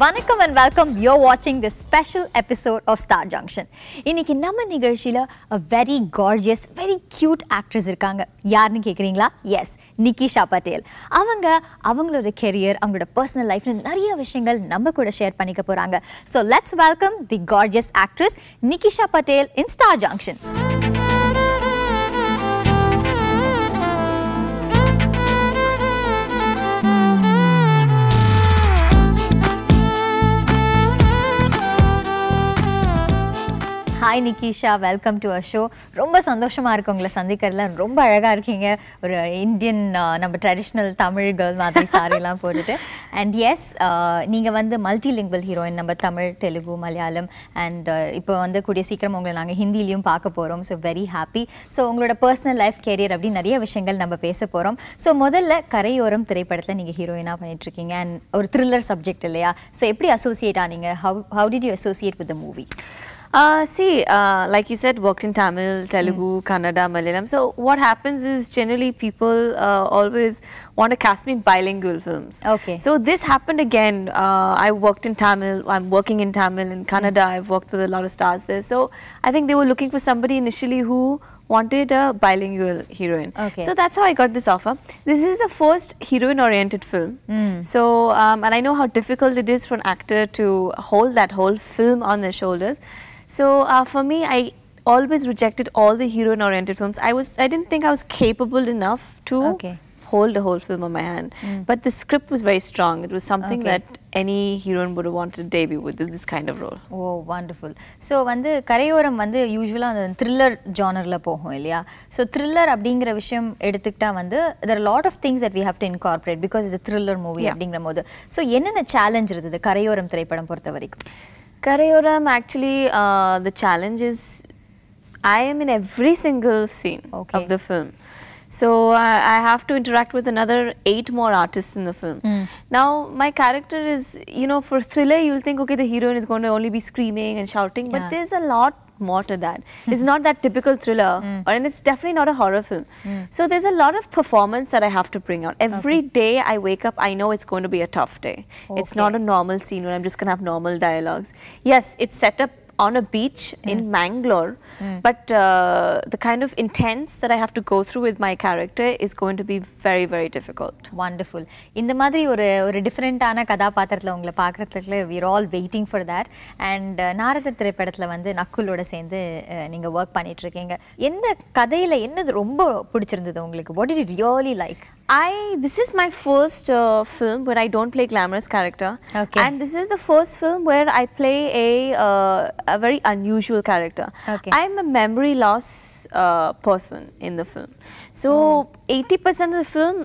Vanakkam and welcome. You're watching this special episode of Star Junction. இன்னைக்கு நம்ம நிகழ்ச்சியில a very gorgeous, very cute actress இருக்காங்க. யாருன்னு கேக்குறீங்களா? Yes, Nikisha Patel. அவங்களோட career, அவங்களோட personal life நிறைய விஷயங்கள் நம்ம கூட ஷேர் பண்ணிக்க போறாங்க. So let's welcome the gorgeous actress Nikisha Patel in Star Junction. Hi Nikisha, welcome to our show. ரொம்ப சந்தோஷமா இருக்கு உங்களை சந்திக்கிறதுல. ரொம்ப அழகா இருக்கீங்க. ஒரு இந்தியன் நம்ம ட்ரெடிஷனல் தமிழ் கேர்ள் மாதிரி சாரிலாம் போட்டுட்டு. And yes, நீங்க வந்து மல்டிலிங்குவல் ஹீரோயின். நம்ம தமிழ், தெலுங்கு, மலையாளம் and இப்போ வந்து கூடிய சீக்கிரம் உங்களை நாங்க ஹிந்திலயும் பார்க்க போறோம். So very happy. So உங்களோட பர்சனல் லைஃப் கேரியர் அப்படி நிறைய விஷயங்கள் நம்ம பேச போறோம். So முதல்ல கரையோரம் திரைப்படத்துல நீங்க ஹீரோயினா பண்ணிட்டு இருக்கீங்க and ஒரு த்ரில்லர் சப்ஜெக்ட் இல்லையா? So எப்படி associate ஆனீங்க? How did you associate with the movie? Like you said, worked in Tamil, Telugu, Kannada, Malayalam. So what happens is generally people always want to cast me in bilingual films. Okay. So this happened again. I worked in Tamil. I'm working in Tamil. In Kannada, I've worked with a lot of stars there. So I think they were looking for somebody initially who wanted a bilingual heroine. Okay. So that's how I got this offer. This is the first heroine-oriented film. So, and I know how difficult it is for an actor to hold that whole film on their shoulders. So for me, I always rejected all the heroine-oriented films. I didn't think I was capable enough to hold a whole film on my hand. But the script was very strong. It was something that any heroine would have wanted to debut with this kind of role. Oh, wonderful. So வந்து கரையோரம் வந்து யூசுவலா அந்த thriller ஜானர்ல போகும் இல்லையா? So thriller அப்படிங்கிற விஷயம் எடுத்துக்கிட்டா வந்து there are a lot of things that we have to incorporate because it's a thriller movie அப்படிங்கிற போது. So என்னென்ன சேலஞ்ச் இருந்தது கரையோரம் திரைப்படம் பொறுத்த வரைக்கும்? Karayoram, actually, the challenge is I am in every single scene of the film. So I have to interact with another 8 more artists in the film. Now, my character is, you know, for thriller, you'll think, okay, the heroine is going to only be screaming and shouting, but there's a lot more to that. It's not that typical thriller, and it's definitely not a horror film. So there's a lot of performance that I have to bring out. Every day I wake up, I know it's going to be a tough day. It's not a normal scene where I'm just going to have normal dialogues. Yes, it's set up on a beach in Mangalore, but the kind of intense that I have to go through with my character is going to be very, very difficult. Wonderful. இந்த மாதிரி ஒரு டிஃபரெண்டான கதாபாத்திரத்துல உங்களை பார்க்கறதுல we are all waiting for that. And நாரதர் திரைப்படத்துல வந்து நக்குலோட சேர்ந்து நீங்க work பண்ணிட்டு இருக்கீங்க. எந்த கதையில என்னது ரொம்ப பிடிச்சிருந்தது உங்களுக்கு? What did you really like? This is my first film where I don't play glamorous character, and this is the first film where I play a very unusual character. I'm a memory loss person in the film, so 80% of the film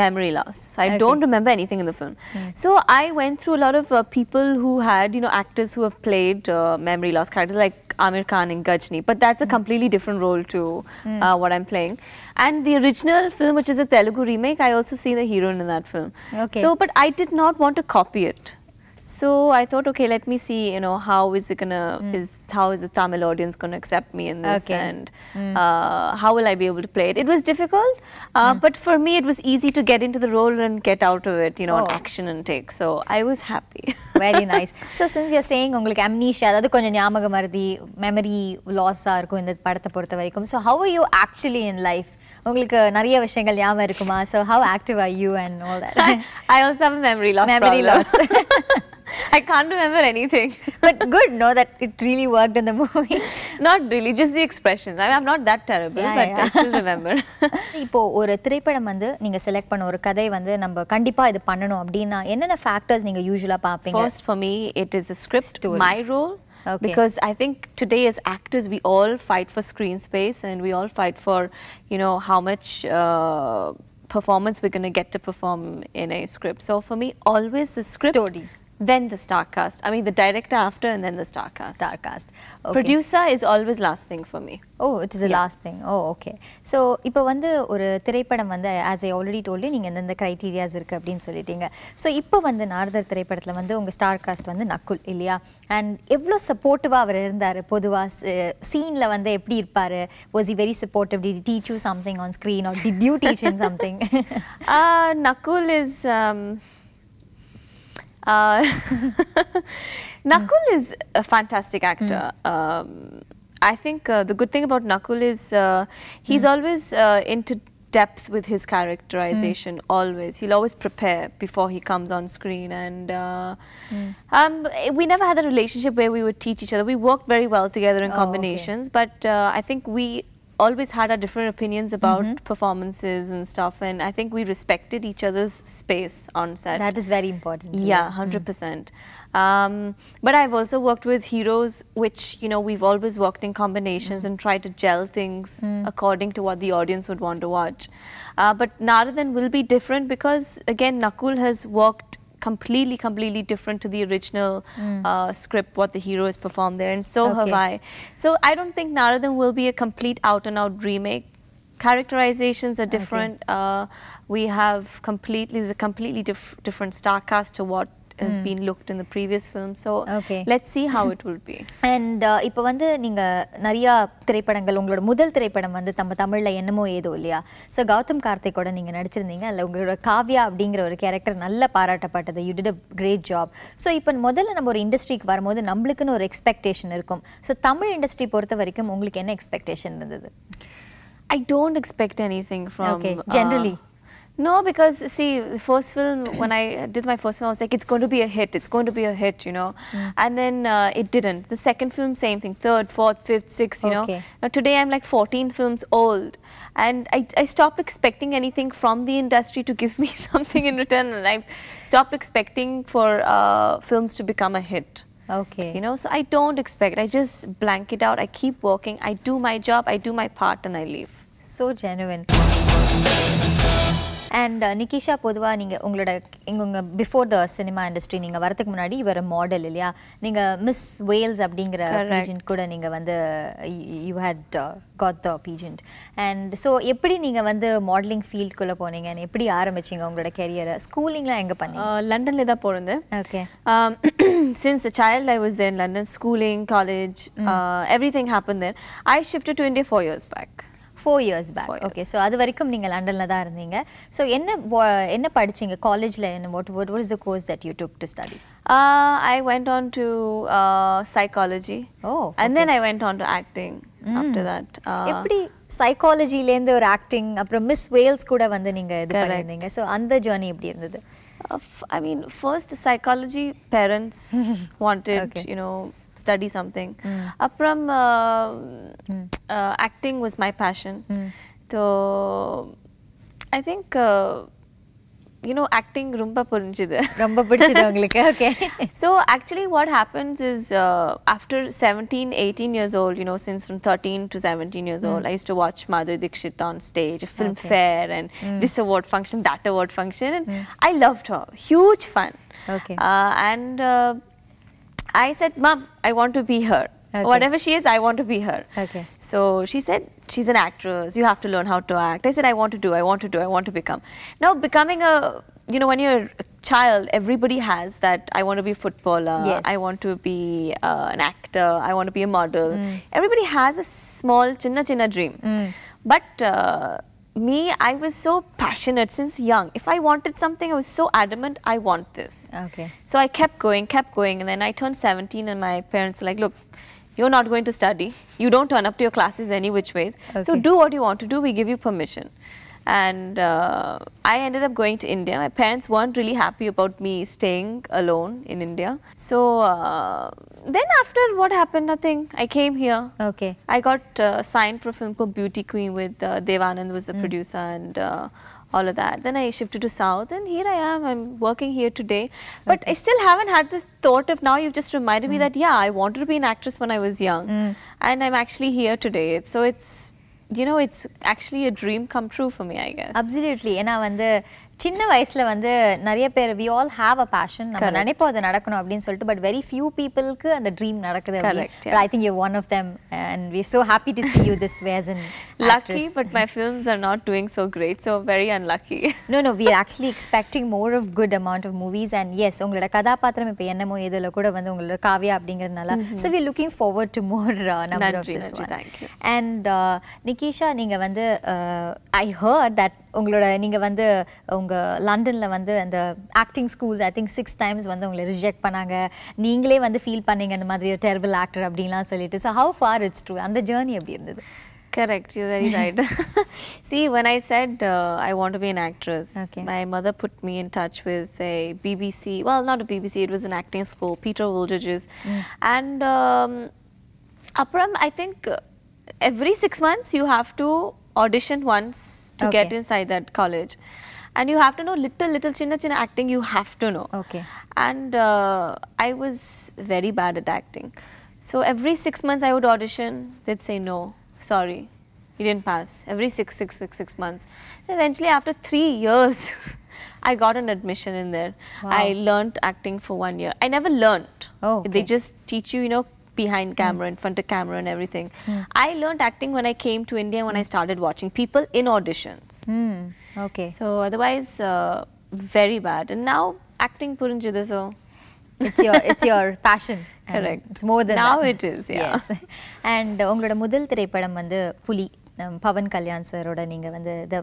memory loss. I don't remember anything in the film. So I went through a lot of people who had, you know, actors who have played memory loss characters like Amir Khan in Gajni, but that's a completely different role to what I'm playing. And the original film, which is a Telugu remake, I also see the heroine in that film. So, but I did not want to copy it. So I thought, okay, let me see, you know, how is the Tamil audience going to accept me in this, and how will I be able to play it? It was difficult, but for me it was easy to get into the role and get out of it, you know, action and take. So I was happy. Very nice. So since you're saying உங்களுக்கு amnesia, அதாவது கொஞ்சம் ஞாபக மறதி, memory loss இருக்கும் இந்த படத்தை பொறுத்த வரைக்கும். So how are you actually in life? உங்களுக்கு நிறைய விஷயங்கள் ஞாபகம் இருக்குமா? So how active are you and all that? I also have a memory loss. Memory loss. I can't remember anything. But good, know that it really worked in the movie. Not really, just the expressions. I'm not that terrible, but I still remember. இப்போ ஒரு திரைப்படம் வந்து நீங்க select பண்ண ஒரு கதை வந்து நம்ம கண்டிப்பா இது பண்ணணும் அப்படினா என்னென்ன ஃபேக்டர்ஸ் நீங்க யூசுவலா பாப்பீங்க? First, for me, it is a script, my role. Because I think today as actors, we all fight for screen space, and we all fight for, you know, how much performance we're going to get to perform in a script. So for me, always the script, story, then the star cast. I mean, the director after, and then the star cast. Star cast. Producer is always last thing for me. Oh, it is the last thing. Oh, okay. So இப்போ வந்து ஒரு திரைப்படம் வந்து as I already told you நீங்க இந்த criterias இருக்கு அப்படினு சொல்லிட்டீங்க. So இப்போ வந்து நாரதர் திரைப்படத்துல வந்து உங்க ஸ்டார் காஸ்ட் வந்து நக்குல் இல்லையா? And எவ்வளவு சப்போர்ட்டிவா அவர் இருந்தாரு? பொதுவா சீன்ல வந்து எப்படி இருப்பாரு? Was he very supportive? Did he teach you something on screen, or did you teach him something? Nakul is Nakul is a fantastic actor. I think the good thing about Nakul is he's always into depth with his characterization. Always, he'll always prepare before he comes on screen, and we never had a relationship where we would teach each other. We worked very well together in combinations, but I think we always had our different opinions about performances and stuff, and I think we respected each other's space on set. That is very important. Yeah, 100%. But I've also worked with heroes, which, you know, we've always worked in combinations and tried to gel things according to what the audience would want to watch. But Naradan will be different because, again, Nakul has worked completely different to the original script, what the hero has performed there, and so have I. So I don't think Naradan will be a complete out-and-out remake. Characterizations are different. We have there's a completely different star cast to what has been looked in the previous film. So let's see how it will be. And இப்போ வந்து நீங்க நிறைய திரைப்படங்கள் உங்களோட முதல் திரைப்படம் வந்து தமிழ்ல என்னமோ ஏதோ இல்லையா? ஸோ கௌதம் கார்த்திகோட நீங்க நடிச்சிருந்தீங்க. அதில் உங்களோட காவ்யா அப்படிங்கிற ஒரு கேரக்டர் நல்ல பாராட்டப்பட்டது. You did a great job. So இப்போ முதல்ல நம்ம ஒரு இண்டஸ்ட்ரிக்கு வரும்போது நம்மளுக்குன்னு ஒரு எக்ஸ்பெக்டேஷன் இருக்கும். ஸோ தமிழ் இண்டஸ்ட்ரி பொறுத்த வரைக்கும் உங்களுக்கு என்ன எக்ஸ்பெக்டேஷன் இருந்தது? I don't expect anything from generally. No, because see, the first film, when I did my first film, I was like, it's going to be a hit, it's going to be a hit, you know. And then it didn't. The second film, same thing. Third, fourth, fifth, sixth, you know. Now today I'm like 14 films old. And I stopped expecting anything from the industry to give me something in return. And I stopped expecting for films to become a hit. You know, so I don't expect. I just blank it out. I keep working. I do my job. I do my part, and I leave. So genuine. And Nikisha, பொதுவா நீங்க உங்களோட before the cinema industry நீங்க வரதுக்கு முன்னாடி இவர் model இல்லையா? நீங்க miss Wales அப்படிங்கிற பீஜென்ட் கூட நீங்க வந்து you had got the pageant. And so எப்படி நீங்க வந்து மாடலிங் ஃபீல்டுக்குள்ள போனீங்க? எப்படி ஆரம்பிச்சீங்க உங்களோட கெரியரை? ஸ்கூலிங்லாம் எங்க பண்ணீங்க? லண்டன்ல தான் போறேன். Since a child I was there in London, schooling, college, everything happened there. I shifted to India 4 years back. 4 years back. Okay, so அது வரைக்கும் நீங்க லண்டன்ல தான் இருந்தீங்க. So என்ன படிச்சீங்க காலேஜ்ல? What is the course that you took to study? I went on to psychology. And then I went on to acting after that. எப்படி சைக்காலஜில இருந்து ஒரு ஆக்டிங் அப்புறம் மிஸ் வேல்ஸ் கூட வந்து நீங்க இது பண்ணிருந்தீங்க. So அந்த ஜர்னி எப்படி இருந்தது? I mean, first psychology, parents wanted, you know, study something. Apram acting was my passion. So I think you know, acting rumba purinjidhu. Rumba pidichidhu ungalku. Okay. So actually what happens is after 17, 18 years old, you know, since from 13 to 17 years old, I used to watch Madhuri Dixit on stage, film fair, and this award function, that award function, and I loved her. Huge fun. Okay. And I said, Mom, I want to be her. Whatever she is, I want to be her. Okay. So she said, she's an actress, you have to learn how to act. I said, I want to become. Now becoming a, you know, when you're a child, everybody has that, I want to be a footballer, I want to be an actor, I want to be a model. Everybody has a small, chinna dream. But me, I was so passionate since young. If I wanted something, I was so adamant, I want this. Okay. So I kept going, and then I turned 17 and my parents were like, look, you're not going to study. You don't turn up to your classes any which ways. So do what you want to do, we give you permission. And I ended up going to India. My parents weren't really happy about me staying alone in India. So then after what happened, nothing. I came here. Okay. I got signed for a film called Beauty Queen with Devanand was the producer, and all of that. Then I shifted to South, and here I am. I'm working here today. But I still haven't had the thought of, now you've just reminded me that, yeah, I wanted to be an actress when I was young. And I'm actually here today. So it's, you know, it's actually a dream come true for me, I guess. Absolutely. ஏன்னா வந்து சின்ன வயசுல வந்து நிறைய பேர் we all have a passion. நம்ம நினைப்போம் அது நடக்கணும் அப்படின்னு சொல்லிட்டு, but very few peopleக்கு அந்த dream நடக்குது. But I think you're one of them, and we're so happy to see you this way as an actress. Lucky, but my films are not doing so great, so very unlucky. No, we're actually expecting more of good amount of movies, and yes, உங்களோட கதாபாத்திரம் இப்போ என்னமோ ஏதோல கூட வந்து உங்களோட காவ்யா அப்படிங்கிறதுனால, so we're looking forward to more number of this one. Thank you. And Nikisha, நீங்க வந்து I heard that உங்களோட நீங்க வந்து உங்க லண்டன்ல வந்து அந்த acting schools I think 6 times வந்து உங்களை ரிஜெக்ட் பண்ணாங்க நீங்களே வந்து ஃபீல் பண்ணீங்க அந்த மாதிரி ஒரு டெரிபிள் ஆக்டர் அப்படிலாம் சொல்லிட்டு so how far it's true அந்த ஜர்னி எப்படி இருந்தது Correct, you're very right. See, when I said I want to be an actress, my mother put me in touch with a BBC, well, not a BBC, it was an acting school, Peter Woolridge's. And I think every 6 months you have to audition once to get inside that college. And you have to know little chinna acting, you have to know. And I was very bad at acting. So every 6 months I would audition, they'd say no. Sorry, you didn't pass. Every 6 months. Eventually, after 3 years, I got an admission in there. I learned acting for 1 year. I never learned. They just teach you, you know, behind camera, in front of camera and everything. I learned acting when I came to India, when I started watching people in auditions. So otherwise, very bad. And now, acting purinjide, so... it's your passion. Correct. It's more than now that. it is, yeah. Yes. And உங்களோட முதல் திரைப்படம் வந்து புலி பவன் கல்யாண் சாரோட நீங்க வந்து இத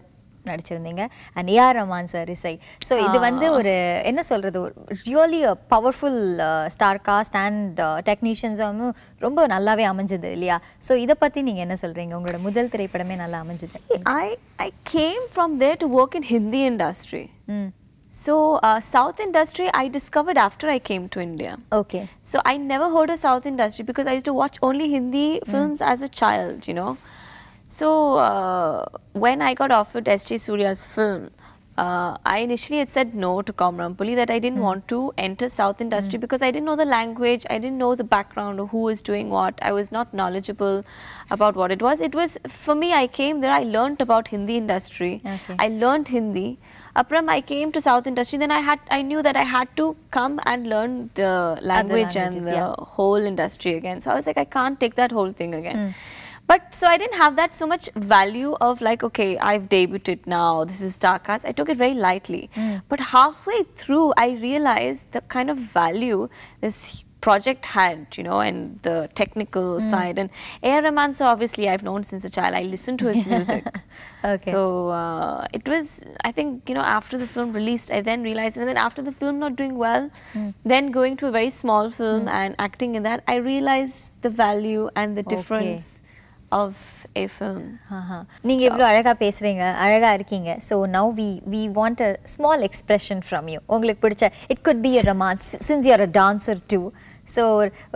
நடிச்சிருந்தீங்க and ஏஆர் ரஹ்மான் சார் இசை ஸோ இது வந்து ஒரு என்ன சொல்றது really powerful star cast and டெக்னீஷியன்ஸும் ரொம்ப நல்லாவே அமைஞ்சது இல்லையா ஸோ இதை பற்றி நீங்கள் என்ன சொல்கிறீங்க உங்களோட முதல் திரைப்படமே நல்லா அமைஞ்சது I came from there to work in Hindi industry. So South industry I discovered after I came to India. So I never heard of South industry because I used to watch only Hindi films as a child, you know. So when I got offered S.J. Surya's film, I initially had said no to Komarampuli, that I didn't want to enter South industry because I didn't know the language, I didn't know the background of who was doing what, I was not knowledgeable about what it was. It was, for me, I came there, I learnt about Hindi industry, I learnt Hindi. Apram, I came to South industry, then I knew that I had to come and learn the language and the whole industry again. So I was like, I can't take that whole thing again. But so I didn't have that so much value of like, okay, I've debuted now, this is StarCast. I took it very lightly. But halfway through, I realized the kind of value this project had, you know, and the technical side. And A.R. Rahman, so obviously I've known since a child. I listened to his music. So it was, I think, you know, after the film released, I then realized, and then after the film not doing well, then going to a very small film and acting in that, I realized the value and the difference of a film. நீங்க இவ்ளோ அழகா பேசுறீங்க அழகா இருக்கீங்க so now we want a small expression from you உங்களுக்கு பிடிச்ச it could be a romance since you are a dancer too so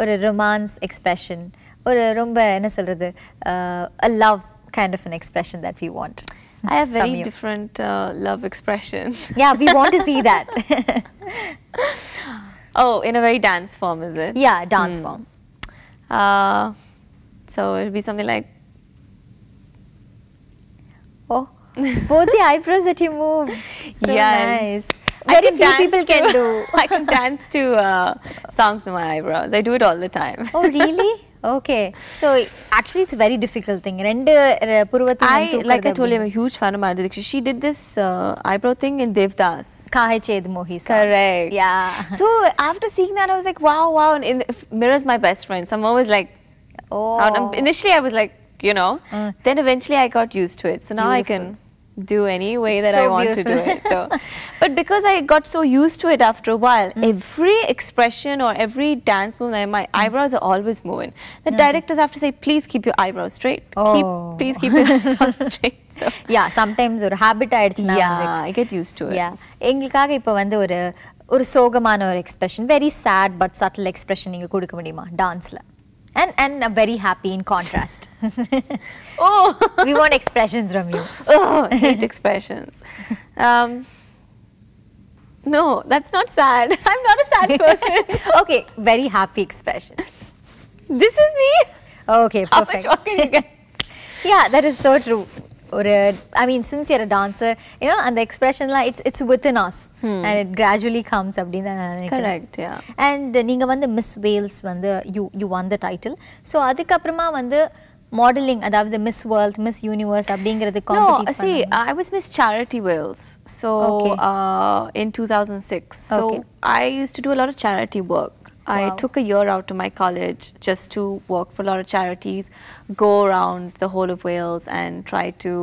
ஒரு romance expression ஒரு ரொம்ப என்ன சொல்றது a love kind of an expression that we want. I have very different love expressions. Yeah, we want to see that. Oh, in a very dance form, is it? Yeah, dance form. So it'll be something like, oh, both the eyebrows that you move, so nice. Very few people can do. I can dance to songs with my eyebrows. I do it all the time. Oh, really? Okay. So actually, it's a very difficult thing. Like I told you, I'm a huge fan of Madhuri Dixit. She did this eyebrow thing in Devdas. Kahe Ched Mohi. Correct. Yeah. So after seeing that, I was like, wow. And Mira's my best friend. Someone was like, oh. Initially, I was like, you know. Then eventually, I got used to it. So now I can do any way that I want to do it. So, but because I got so used to it after a while, every expression or every dance move, my eyebrows are always moving. The directors have to say, please keep your eyebrows straight. Please keep your eyebrows straight. So, yeah, sometimes ஒரு habit ஆயிடுச்சுனா I get used to it. Yeah. எங்களுக்காக இப்போ வந்து ஒரு சோகமான ஒரு expression, very sad but subtle expression நீங்க கொடுக்க முடியுமா டான்ஸ்ல? And very happy in contrast. We want expressions from you. I hate expressions. No, that's not sad. I'm not a sad person. Okay, very happy expression. This is me. Okay, perfect. How much more can you get? Yeah, that is so true. I mean, since you're a dancer, you know, and the expression like it's within us, and it gradually comes. Correct, yeah. And நீங்க வந்து Miss Wales வந்து you won the title. So அதுக்கு அப்புறமா வந்து modeling, அதாவது Miss World, Miss Universe அப்படிங்கிறது compete. No, see, I was Miss Charity Wales. So in 2006. So I used to do a lot of charity work. I took a year out of my college just to work for a lot of charities, go around the whole of Wales and try to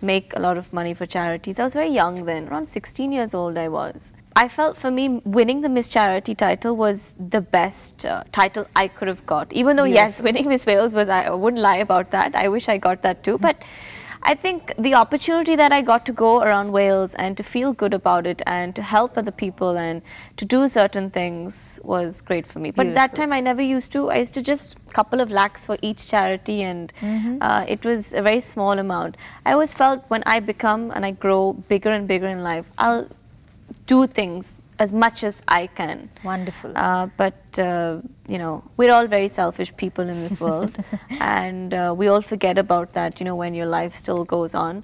make a lot of money for charities. I was very young then, around 16 years old I was. I felt for me winning the Miss Charity title was the best title I could have got. Even though yes, winning Miss Wales was, I wouldn't lie about that. I wish I got that too. But I think the opportunity that I got to go around Wales and to feel good about it and to help other people and to do certain things was great for me. But that time I never used to. I used to just couple of lakhs for each charity, and it was a very small amount. I always felt when I become and I grow bigger and bigger in life, I'll do things as much as I can. Wonderful. But you know, we're all very selfish people in this world, and we all forget about that, you know, when your life still goes on.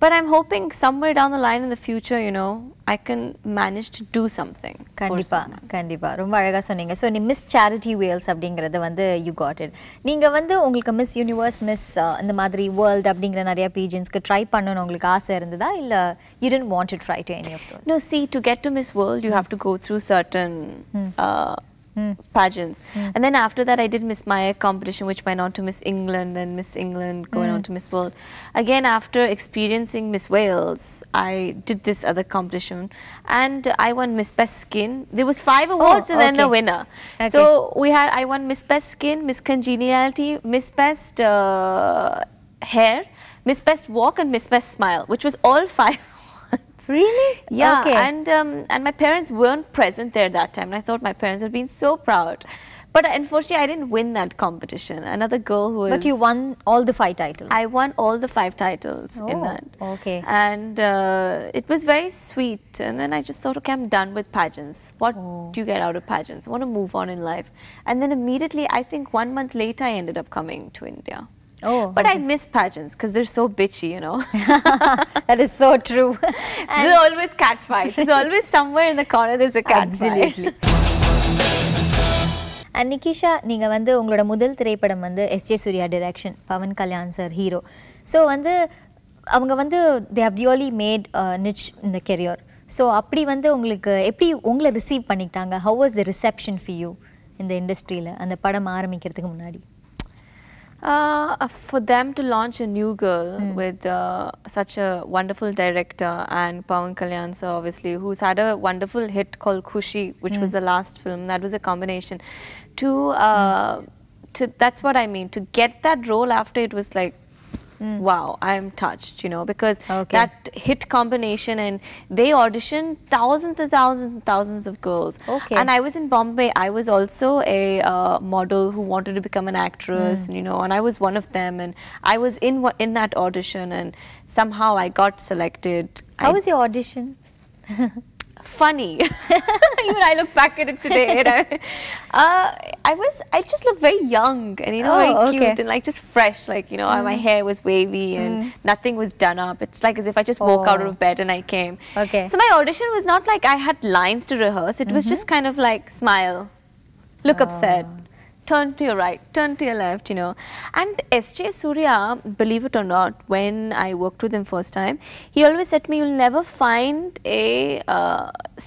But I'm hoping somewhere down the line in the future, you know, I can manage to do something. கண்டிப்பா கண்டிப்பா ரொம்ப அழகா சொன்னீங்க. So நீ miss charity Wales அப்படிங்கிறது வந்து you got it. நீங்க வந்து உங்களுக்கு மிஸ் யூனிவர்ஸ், மிஸ் இந்த மாதிரி வேர்ல்ட் அப்படிங்கிற நிறைய பீஜன்ஸ்க்கு ட்ரை பண்ணணும் உங்களுக்கு ஆசை இருந்ததா, இல்ல you didn't want to try to any of those? No, see, to get to Miss World you have to go through certain pageants, and then after that I did Miss Maya competition, which went on to Miss England, then Miss England going on to Miss World. Again, after experiencing Miss Wales, I did this other competition and I won Miss Best Skin. There was 5 awards and then the winner. So I won Miss Best Skin, Miss Congeniality, Miss Best Hair, Miss Best Walk and Miss Best Smile, which was all 5. Really? Yeah. And my parents weren't present there that time, and I thought my parents had been so proud. But unfortunately, I didn't win that competition. Another girl who was... But you won all the 5 titles? I won all the 5 titles in that. Okay. And it was very sweet. And then I just thought, okay, I'm done with pageants. What do you get out of pageants? I want to move on in life. And then immediately, I think 1 month later, I ended up coming to India. But I miss pageants because they're so bitchy, you know. That is so true. There's always cat fights. There's always somewhere in the corner there's a cat fight. And Nikisha, நீங்க வந்து உங்களோட முதல் திரைப்படம் வந்து SJ Surya direction, Pawan Kalyan sir ஹீரோ. So வந்து அவங்க வந்து they have really made a niche in the career. So அப்படி வந்து உங்களுக்கு எப்படி உங்களை ரிசீவ் பண்ணிக்கிட்டாங்க? How was the reception for you in the industryல அந்த படம் ஆரம்பிக்கிறதுக்கு முன்னாடி? For them to launch a new girl with such a wonderful director and Pawan Kalyan sir, obviously, who's had a wonderful hit called Khushi, which was the last film. That was a combination. That's what I mean. To get that role after, it was like, wow, I'm touched, you know, because that hit combination, and they auditioned thousands of girls. And I was in Bombay. I was also a model who wanted to become an actress, you know, and I was one of them, and I was in that audition, and somehow I got selected. How was your audition? Funny. Even I look back at it today, and I just looked very young and, you know, very cute and like just fresh, like, you know, my hair was wavy and nothing was done up. It's like as if I just woke out of bed and I came. So my audition was not like I had lines to rehearse. It was just kind of like smile, look upset, turn to your right, turn to your left, you know. And S.J. Surya, believe it or not, when I worked with him first time, he always said to me, you'll never find a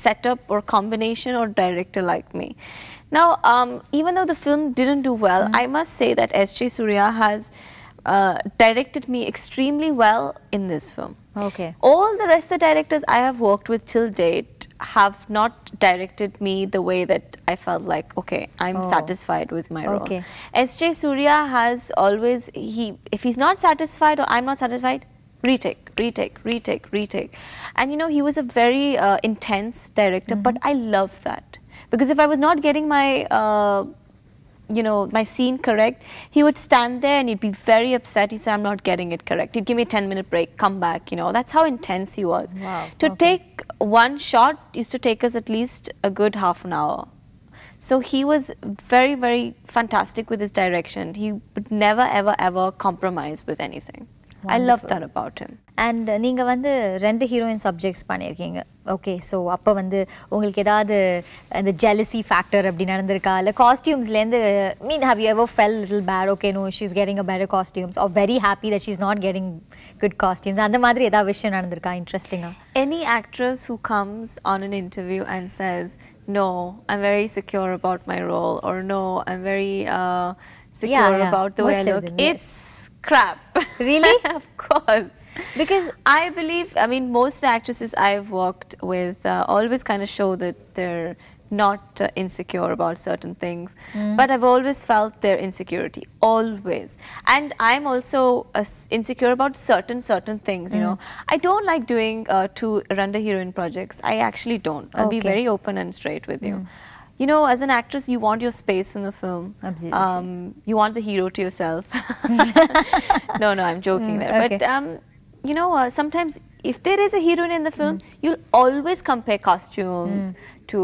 setup or combination or director like me. Now, even though the film didn't do well, I must say that S.J. Surya has directed me extremely well in this film. All the rest of the directors I have worked with till date have not directed me the way that I felt like, okay, I'm satisfied with my role. S.J. Surya has always, if he's not satisfied or I'm not satisfied, retake. And you know, he was a very intense director, but I love that. Because if I was not getting my you know, my scene correct, he would stand there and he'd be very upset. He'd say, I'm not getting it correct. He'd give me a 10-minute break, come back, you know. That's how intense he was. To take one shot used to take us at least a good half an hour. So he was very, very fantastic with his direction. He would never, ever compromise with anything. I love that about him. And நீங்க வந்து 2 heroine subjects பண்ணியிருக்கீங்க. Okay, so அப்போ வந்து உங்களுக்கு ஏதாவது அந்த jealousy factor அப்படி நடந்திருக்கா? இல்லை காஸ்டியூம்ஸ்லேருந்து have you ever felt a little bad, okay, no, she's getting a better costumes, or very happy that she's not getting good costumes? அந்த மாதிரி ஏதாவது விஷயம் நடந்திருக்கா இன்ட்ரெஸ்டிங்காக? Any actress who comes on an interview and says, no, I'm very secure about my role, or no, I'm very secure about the way I look. It's crap. Really? Of course. Because I believe, I mean, most of the actresses I've worked with always kind of show that they're not insecure about certain things, but I've always felt their insecurity, always. And I'm also insecure about certain things, you know. I don't like doing 2 Randa heroine projects. I actually don't. I'll be very open and straight with you. You know, as an actress, you want your space in the film. Absolutely. You want the hero to yourself. No, I'm joking there. But you know, sometimes if there is a heroine in the film, you'll always compare costumes to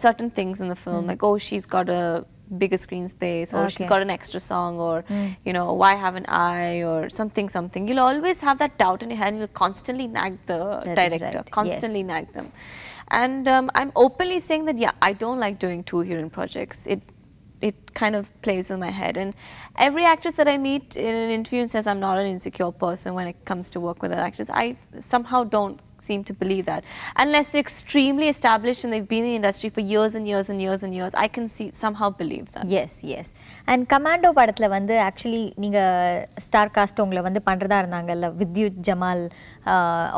certain things in the film, like, oh, she's got a bigger screen space, or she's got an extra song, or you know, why haven't I, or something. You'll always have that doubt in your head, and you'll constantly nag the director, constantly nag them. And I'm openly saying that, yeah, I don't like doing 2 heroine projects. It kind of plays in my head. And every actress that I meet in an interview and says I'm not an insecure person when it comes to work with an actress, I somehow don't seem to believe that. Unless they're extremely established and they've been in the industry for years and years and years and years, I can somehow believe that. Yes. And Commando படத்துல வந்து actually நீங்க star cast உங்களை வந்து பண்றதா இருந்தாங்கல்ல, Vidyut Jamal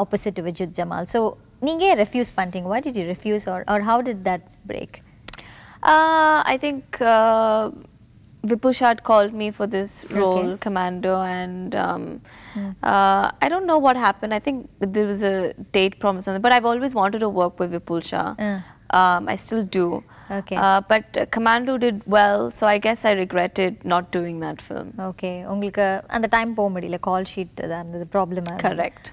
opposite to Vidyut Jamal. So நீங்க refuse பண்ணிட்டீங்க. Why did you refuse, or how did that break? I think Vipul Shah called me for this role, Commando, and I don't know what happened. I think there was a date promise, but I've always wanted to work with Vipul Shah. I still do. But Commando did well, so I guess I regretted not doing that film. உங்களுக்கு அந்த time போக முடியல, call sheet அந்த problem. Correct.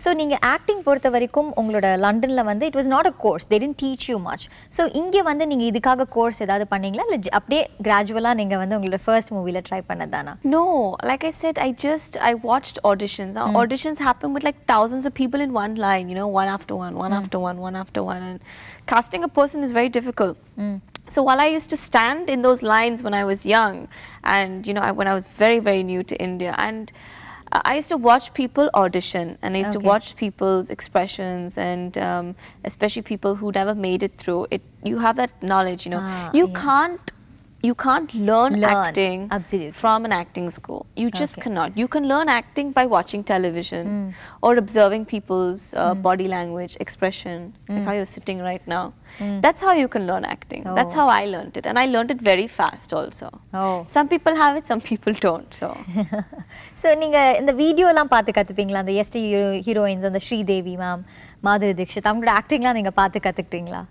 So நீங்க acting பொறுத்த வரைக்கும் உங்களோட லண்டன்ல வந்து it was not a course, they didn't teach you much. So இங்க வந்து நீங்க இதுக்காக கோர்ஸ் ஏதாவது பண்ணீங்களா, இல்ல அப்படியே கிராஜுவலா நீங்க வந்து உங்களோட ஃபர்ஸ்ட் மூவில try பண்ணதானா? No, like I said, I watched auditions. Auditions happen with like thousands of people in one line, you know, one after one, and casting a person is very difficult. So while I used to stand in those lines when I was young, and you know, when I was very, very new to India, and I used to watch people audition, and I used to watch people's expressions, and especially people who never made it through it. You have that knowledge, you know. You can't learn acting from an acting school. You just cannot. You can learn acting by watching television or observing people's body language, expression, like how you're sitting right now. That's how you can learn acting. That's how I learned it, and I learned it very fast also. Some people have it, some people don't. So நீங்க இந்த வீடியோலாம் பார்த்து கத்துப்பீங்களா, அந்த ST heroines, அந்த Sridevi ma'am, மாதுரி தீக்ஷித், அவங்களோட ஆக்டிங்லாம் நீங்க பார்த்து கத்துக்கிட்டீங்களா?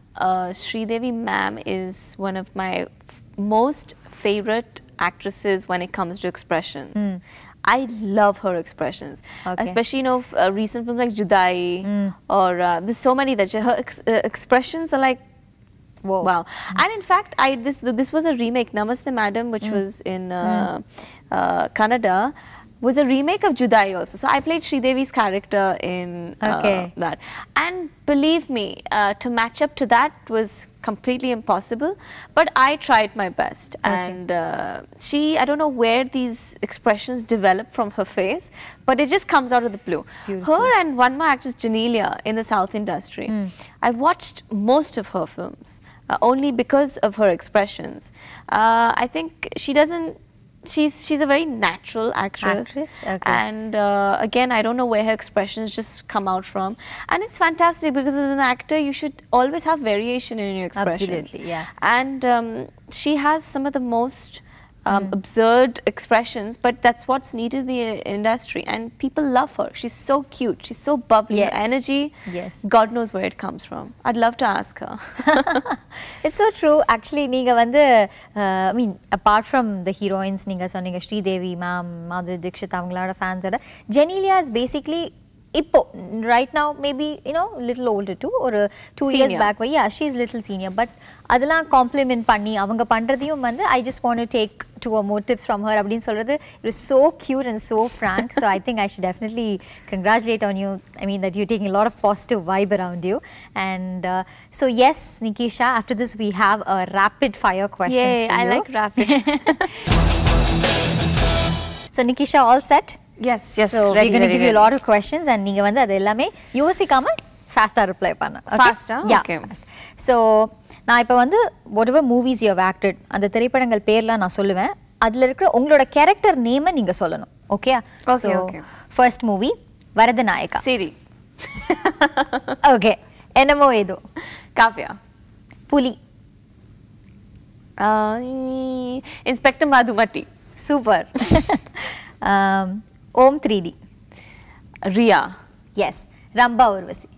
Sridevi ma'am is one of my most favorite actresses when it comes to expressions. I love her expressions, especially, you know, recent films like Judai, or there's so many that her expressions are like, wow. And in fact, this was a remake, Namaste Madam, which was in Kannada, was a remake of Judai also. So I played Sridevi's character in that. And believe me, to match up to that was completely impossible, but I tried my best. And I don't know where these expressions develop from her face, but it just comes out of the blue. Her and one more actress, Janelia, in the South industry, I've watched most of her films only because of her expressions. I think she's a very natural actress. And again, I don't know where her expressions just come out from, and it's fantastic because as an actor you should always have variation in your expressions. Absolutely, and she has some of the most absurd expressions, but that's what's needed in the industry, and people love her. She's so cute, she's so bubbly. Her energy, God knows where it comes from. I'd love to ask her. It's so true. Actually, நீங்க வந்து I mean, apart from the heroines, நீங்க சொன்னீங்க Sridevi ma'am, மாதுரி தீக்ஷித், அவங்களோட ஃபேன்ஸோட, Janelia is basically Ippo, right now, maybe, you know, little older too, or 2 years back, but yeah, she's little senior. But adala compliment panni, avanga pandradiyum vandu, I just want to take 2 or more tips from her. Abdin solradhu, it was so cute and so frank. So I think I should definitely congratulate on you. I mean, that you're taking a lot of positive vibe around you. And so yes, Nikisha, after this we have a rapid fire questions for you. I like rapid. So Nikisha, all set? Yes. So we're going to give you a lot of questions, and நீங்க வந்து அது எல்லாமே யோசிக்காம ஃபாஸ்டா reply பண்ண. Faster? Okay. So நான் இப்போ வந்து whatever movies you have acted அந்த திரைப்படங்கள் பேர்லாம் நான் சொல்லுவேன். அதுல இருக்கிற உங்களோட கேரக்டர் நேமை நீங்க சொல்லணும். Okay? Okay, okay. First movie Varadanayaka. Siri. Okay. என்னமோ ஏதோ. Kavya. புலி. Inspector Madhumati. சூப்பர். Om 3D. Riya. Yes. Rambha Urvashi.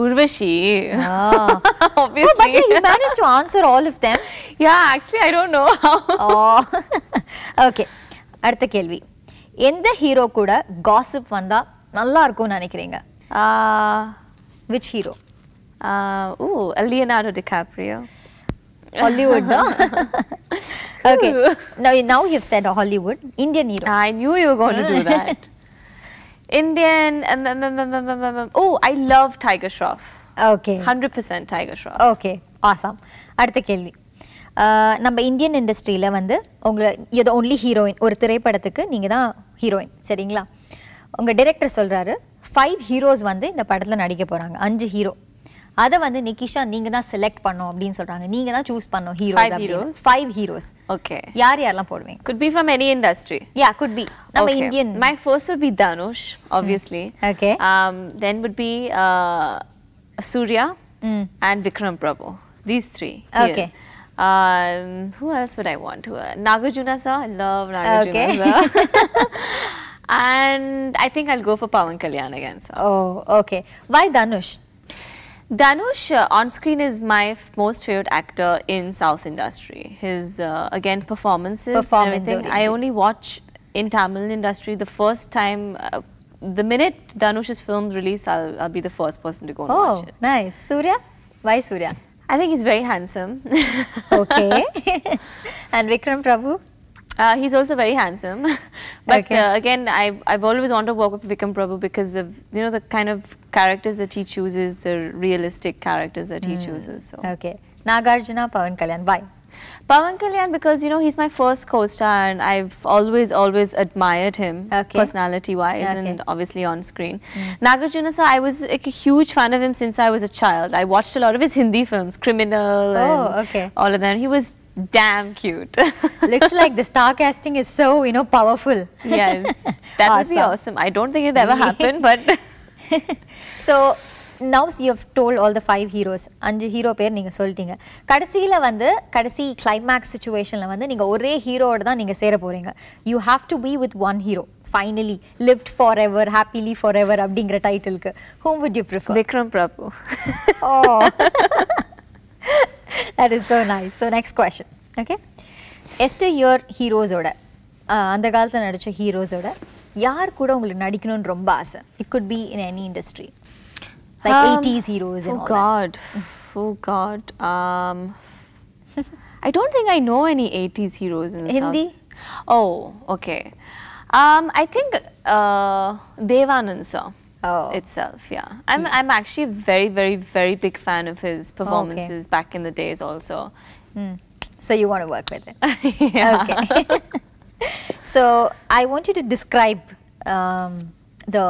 Urvashi. Obviously. Oh, but you managed to answer all of them. Yeah, actually I don't know how. Oh. Okay. அடுத்த கேள்வி. எந்த hero கூட gossip வந்தா நல்லா இருக்கும்னு நினைக்கிறீங்க? Which hero? Leonardo DiCaprio. Hollywood, no? Okay. Now you've said Hollywood. Indian hero. I knew you were going to do that. Indian. I love Tiger Shroff. Okay. 100% Tiger Shroff. Okay. Awesome. அடுத்த கேள்வி. நம்ம Indian இண்டஸ்ட்ரியில வந்து உங்களை you're the only heroine ஒரு திரைப்படத்துக்கு நீங்க தான் ஹீரோயின் சரிங்களா உங்க டைரக்டர் சொல்றாரு 5 ஹீரோஸ் வந்து இந்த படத்துல நடிக்க போறாங்க 5 ஹீரோ அத வந்து நிகிஷா நீங்க தான் செலக்ட் பண்ணனும் அப்படினு சொல்றாங்க நீங்க தான் चूஸ் பண்ணனும் ஹீரோஸ் 5 ஹீரோஸ் okay யாரெல்லாம் போடுவீங்க could be from any industry yeah could be நம்ம Indian my first would be Dhanush obviously okay then would be Surya and Vikram Prabhu these three okay who else would I want to Nagarjuna sir I love Nagarjuna sir and I think I'll go for Pawan Kalyan again sir oh okay why Dhanush Dhanush on screen is my most favorite actor in South industry. His again performances. I only watch in Tamil industry the first time. The minute Dhanush's film release, I'll be the first person to go and watch it. Oh, nice. Surya? Why Surya? I think he's very handsome. Okay. And Vikram Prabhu? He's also very handsome, but okay. Again, I've always wanted to work with Vikram Prabhu because of the kind of characters that he chooses, the realistic characters that he chooses. So. Okay, Nagarjuna, Pawan Kalyan, why? Pawan Kalyan because he's my first co-star and I've always admired him personality-wise and obviously on screen. Nagarjuna sir, I was like a huge fan of him since I was a child. I watched a lot of his Hindi films, Criminal, and all of them. He was damn cute. Looks like the star casting is so powerful. Yes, that would be awesome. I don't think it ever happened, but so now you have told all the 5 heroes 5 hero பேர் நீங்க சொல்லிட்டீங்க கடைசில வந்து கடைசி climax situationல வந்து நீங்க ஒரே ஹீரோவோட தான் நீங்க சேர போறீங்க you have to be with one hero finally lived forever happily forever அப்படிங்கற டைட்டிலுக்கு whom would you prefer Vikram Prabhu oh that is so nice so next question okay Esther your heroes oda அந்த காலத்துல நடிச்ச heroes oda யார் கூட உங்களுக்கு நடிக்கணும்னு ரொம்ப ஆசை it could be in any industry like 80s heroes and all that. Oh god I don't think I know any 80s heroes in Hindi South. Oh okay I think Devanand sir itself yeah I'm actually a very big fan of his performances back in the days also so you want to work with it yeah. Okay so I want you to describe the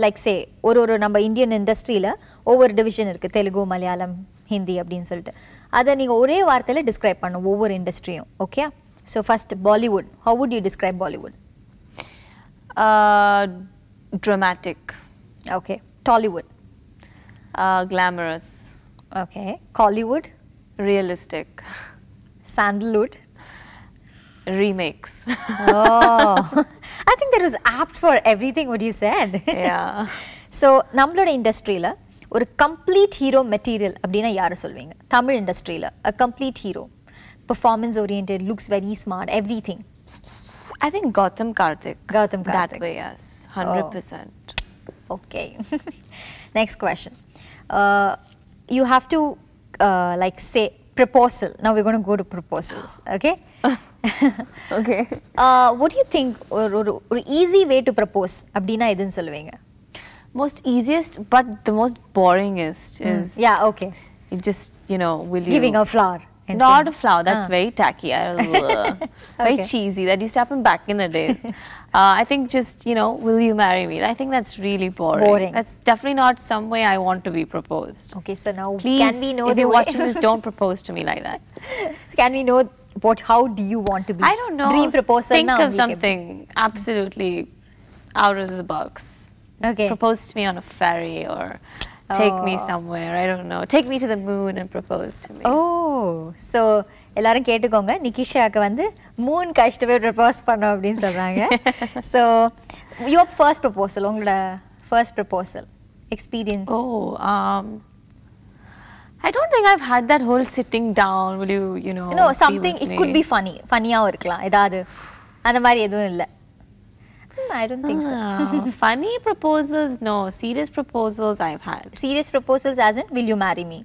like say ஒரு நம்ம Indian இண்டஸ்ட்ரியில ஒவ்வொரு division இருக்கு தெலுங்கு மலையாளம் ஹிந்தி அப்படினு சொல்லிட்டு அத நீங்க ஒரே வார்த்தையில டிஸ்கிரைப் பண்ணனும் ஒவ்வொரு இண்டஸ்ட்ரியும் okay so first Bollywood how would you describe Bollywood dramatic okay Tollywood glamorous okay Collywood realistic Sandalwood remakes oh I think that was apt for everything what you said yeah so நம்மளோட இண்டஸ்ட்ரியில ஒரு complete hero material அப்படினா யாரை சொல்வீங்க தமிழ் இண்டஸ்ட்ரியில a complete hero performance oriented looks very smart everything I think Gautam Karthik that way yes 100% okay next question you have to like say proposal now we're going to go to proposals okay okay what do you think or easy way to propose அப்படினா எதுன்னு சொல்லுவீங்க most easiest but the most boringest is yeah okay it just will you giving a flower not a flower that's very tacky very cheesy that used to happen back in the day I think just, you know, will you marry me? I think that's really boring. That's definitely not some way I want to be proposed. Okay, so now please, can we know if you're watching this, don't propose to me like that. So can we know how do you want to be? I don't know. Dream proposal. Think of something absolutely out of the box. Okay. Propose to me on a ferry or take me somewhere. I don't know. Take me to the moon and propose to me. Oh, so எல்லாரும் கேட்டுக்கோங்க நிகிஷாக்கு வந்து Moon கஷ்டவே propose பண்ணோம் அப்படின்னு சொல்றாங்க. So your first proposal, உங்களோட first proposal experience. Oh, I don't think I've had that whole sitting down. Will you know? No, something it could be funny. Funny-ஆவும் இருக்கலாம். ஏதாவது அந்த மாதிரி எதுவும் இல்ல. I don't think so. Funny proposals, no. Serious proposals I've had. Serious proposals as in, will you marry me?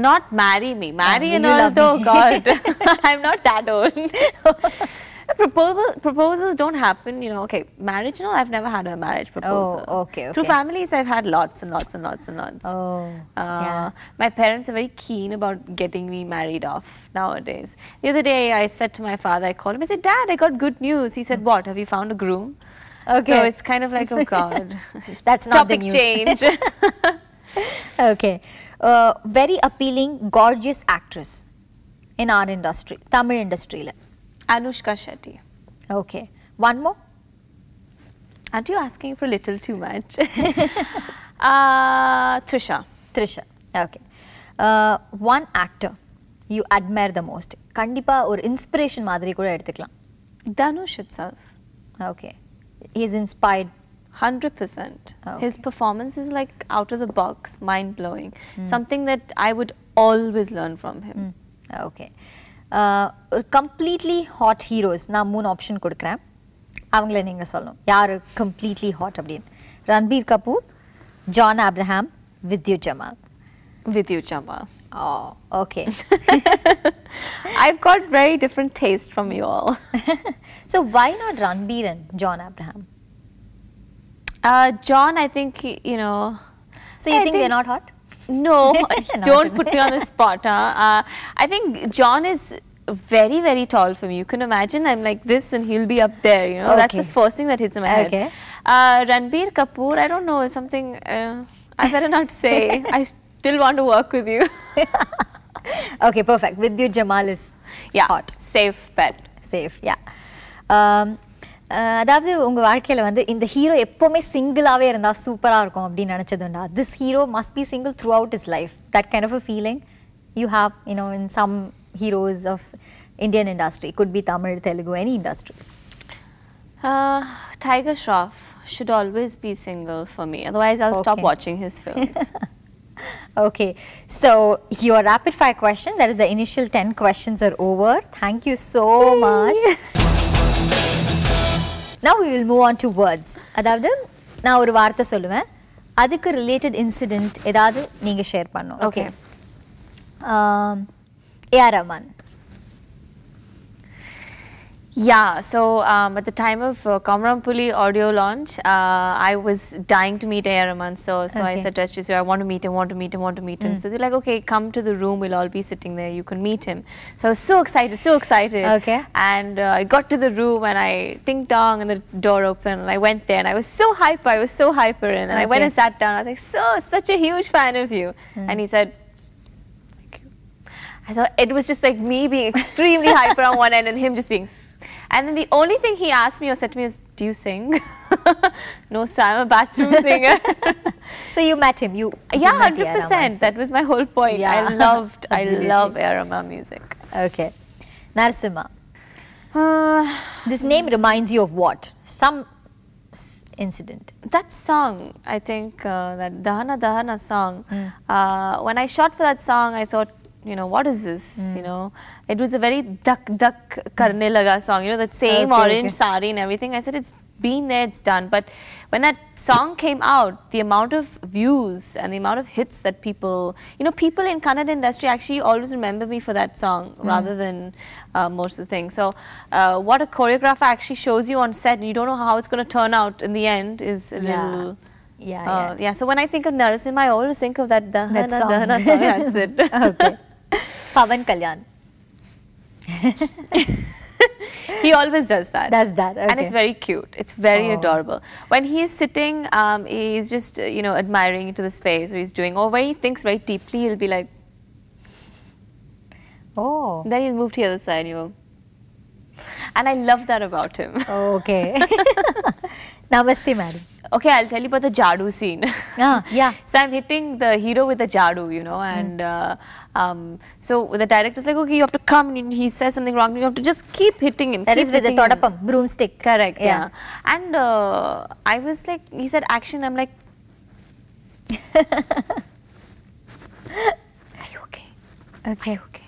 Not marry me. Marry and all though, God. I'm not that old. Proposals don't happen, you know. Okay, marriage, no, I've never had a marriage proposal. Oh, okay. Through families, I've had lots and lots and lots and lots. Oh, yeah. My parents are very keen about getting me married off nowadays. The other day, I said to my father, I called him, I said, Dad, I got good news. He said, what? Have you found a groom? Okay. So it's kind of like, oh God. That's not Topic the news. change. Okay. Very appealing, gorgeous actress in our industry, Tamil industry. Anushka Shetty. Okay. One more? Aren't you asking for a little too much? Trisha. Trisha. Okay. One actor you admire the most. Kandipa or inspiration madri kuda eduthukalam. Dhanush itself. Okay. He is inspired 100%. Okay. His performance is like out of the box, mind-blowing. Something that I would always learn from him. Okay. Completely hot heroes. நான் 3 option கொடுக்கிறேன். அவங்கள நீங்க சொல்லணும். யாரு completely hot அப்படின்னு. Ranbir Kapoor, John Abraham, Vidyut Jamal. Vidyut Jamal. Oh, okay. I've got very different taste from you all. So why not Ranbir and John Abraham? John, I think, you know... So you think they're not hot? No, don't put me on the spot. I think John is very, very tall for me. You can imagine I'm like this and he'll be up there, you know. Okay. That's the first thing that hits in my head. Okay. Ranbir Kapoor, I don't know, something I better not say. I still want to work with you. Okay, perfect. Vidyut Jamal is hot. Safe bet. Safe, yeah. அதாவது உங்க வாழ்க்கையில வந்து இந்த hero எப்பவுமே சிங்கிளாவே இருந்தா சூப்பரா இருக்கும் அப்படி நினைச்சதுண்டா? This hero must be single throughout his life. That kind of a feeling you have, you know, in some heroes of Indian industry. Could be Tamil, Telugu, any industry. Tiger Shroff should always be single for me. Otherwise, I'll stop watching his films. Okay, so your rapid fire question, that is the initial 10 questions are over. Thank you so much. Now we will move on to words. அதாவது நான் ஒரு வார்த்தை சொல்லுவேன், அதுக்கு related incident ஏதாவது நீங்க share பண்ணணும். Okay. A.R. Rahman. Yeah, so at the time of Komarampuli audio launch, I was dying to meet A.R. Rahman. So I said to SJ, I want to meet him. So they're like, okay, come to the room, we'll all be sitting there, you can meet him. So I was so excited. Okay. And I got to the room and I ting-tong and the door opened and I went there and I was so hyper and then I went and sat down. I was like, such a huge fan of you. And he said, I thought it was just like me being extremely hyper on one end and him just being... And then the only thing he asked me or said to me was, do you sing? No, sir, I'm a bathroom singer. So you met him? Yeah, 100%. That was my whole point. Yeah. I love A.R. Rahman music. Okay. Narasimha. This name reminds you of what? Some incident. That song, I think, that Dahana Dahana song. When I shot for that song, I thought, you know, what is this? You know, it was a very duck karne laga song. You know, that same orange sari and everything. I said, it's been there, it's done. But when that song came out, the amount of views and the amount of hits that people, you know, people in Kannada industry actually always remember me for that song rather than most of the things. So what a choreographer actually shows you on set and you don't know how it's going to turn out in the end is a little... Yeah. So when I think of Narasimha, I always think of that Dahana Dahana song. That's it. Okay. Pawan Kalyan. He always does that. Does that, okay. And it's very cute. It's very adorable. When he is sitting, he's just, you know, admiring into the space, or he's doing, or when he thinks very deeply, he'll be like, oh. Then he'll move to the other side, you know. And I love that about him. Okay. Namaste, madam. Okay, I'll tell you about the Jadu scene. Yeah. So I'm hitting the hero with the Jadu, you know, and so the director's like, okay, you have to come, and he says something wrong, you have to just keep hitting him. That is with the todapam, broomstick. Correct, yeah. And I was like, he said action, I'm like, are you okay? Okay. Are you okay?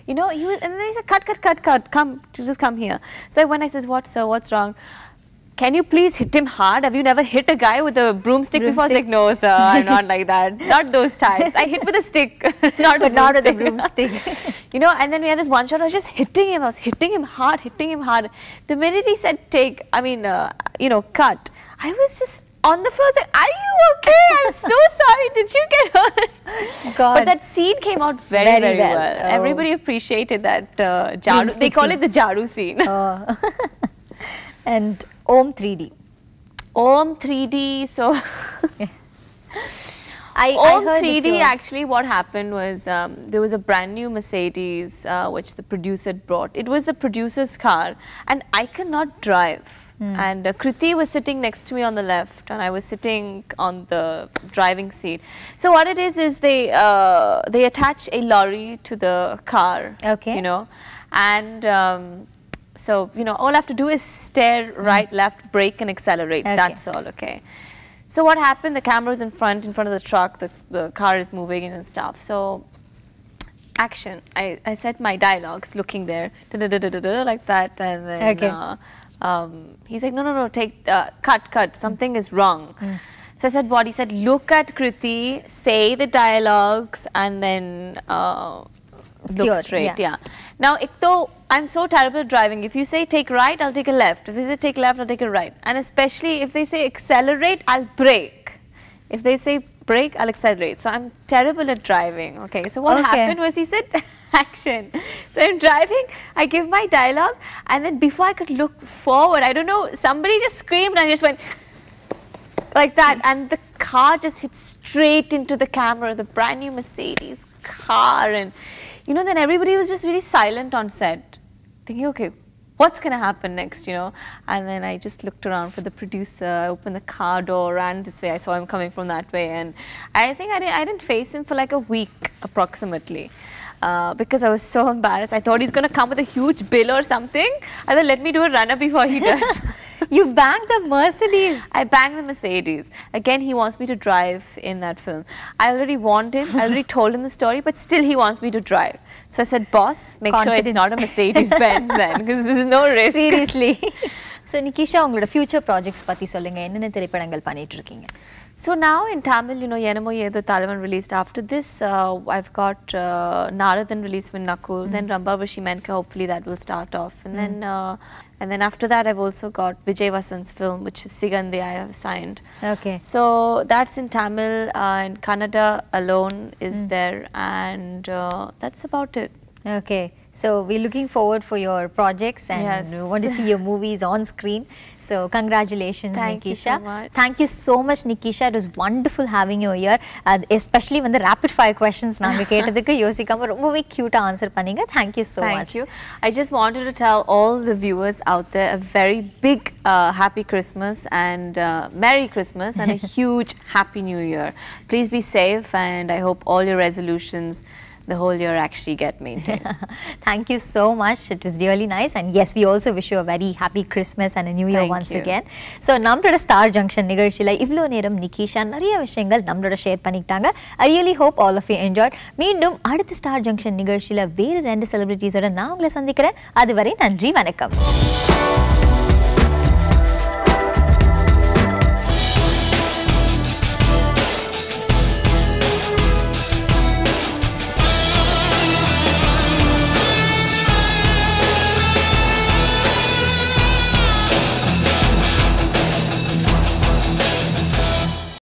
You know, he was, and then he said, cut, come, just come here. So when I said, what, sir, what's wrong? Can you please hit him hard? Have you never hit a guy with a broomstick before? I was like, no, sir, I'm not like that. Not those times. I hit with a stick, not with a broomstick. You know, and then we had this one shot, I was just hitting him. I was hitting him hard, The minute he said you know, cut, I was just on the floor. I was like, are you okay? I'm so sorry. Did you get hurt? God. But that scene came out very well. Oh. Everybody appreciated that Jadu. They call it the Jadu scene. And Om 3D. Om 3D, so I heard 3D actually what happened was there was a brand new Mercedes which the producer brought. It was the producer's car and I cannot drive. And Kriti was sitting next to me on the left and I was sitting on the driving seat. So what it is they attach a lorry to the car, you know, and so, you know, all I have to do is steer right, left, brake and accelerate. That's all, okay. So what happened, the camera's in front of the truck, the car is moving and stuff. So, action. I said my dialogues looking there, like that, and then he's like, no, take, cut, something is wrong. So I said what? He said, look at Kriti, say the dialogues and then look straight, Now, I'm so terrible at driving. If you say take right, I'll take a left. If they say take left, I'll take a right. And especially if they say accelerate, I'll brake. If they say brake, I'll accelerate. So I'm terrible at driving. Okay, so what happened was he said action. So I'm driving, I give my dialogue, and then before I could look forward, I don't know, somebody just screamed and I just went like that. And the car just hit straight into the camera, the brand new Mercedes car. And you know, then everybody was just really silent on set, thinking, okay, what's going to happen next, you know? And then I just looked around for the producer, I opened the car door, ran this way, I saw him coming from that way. And I think I didn't face him for like a week approximately. Because I was so embarrassed. I thought he's going to come with a huge bill or something. I thought, let me do a run-up before he does. You banged the Mercedes. I banged the Mercedes. Again, he wants me to drive in that film. I already warned him, I already told him the story, but still he wants me to drive. So I said, boss, make sure it's not a Mercedes Benz then, because there's no risk. Seriously. So Nikisha, உங்களோட future projects பத்தி சொல்லுங்க. என்னென்ன திரைப்படங்கள் பண்ணிட்டு இருக்கீங்க? So now in Tamil, you know, Yenamo Yedu Talavan released. After this, I've got Naradan released with Nakul. Then Rambavashi Menka, hopefully that will start off. And then after that, I've also got Vijay Vasant's film, which is Sigande, I have signed. Okay. So that's in Tamil. In Kannada alone is there. And that's about it. Okay. So we're looking forward for your projects and we want to see your movies on screen. So congratulations, Nikisha. Thank you so much. Thank you so much, Nikisha. It was wonderful having you here. Especially when the rapid fire questions naanga ketadukku yosikama rombave cute answer panninga. Thank you so much. Thank you. I just wanted to tell all the viewers out there a very big happy Christmas and Merry Christmas and a huge Happy New Year. Please be safe and I hope all your resolutions the whole year actually get maintained. Thank you so much. It was really nice. And yes, we also wish you a very happy Christmas and a new year once again. So, நம்மளோட Star Junction நிகழ்ச்சியில இவ்ளோ நேரம் நிகிஷா நிறைய விஷயங்கள் நம்மளோட share பண்ணிட்டாங்க. I really hope all of you enjoyed. மீண்டும் அடுத்த Star Junction நிகழ்ச்சியில வேறு 2 செலிபிரிட்டிஸோட நான் உங்களை சந்திக்கிறேன். அதுவரை நன்றி, வணக்கம்.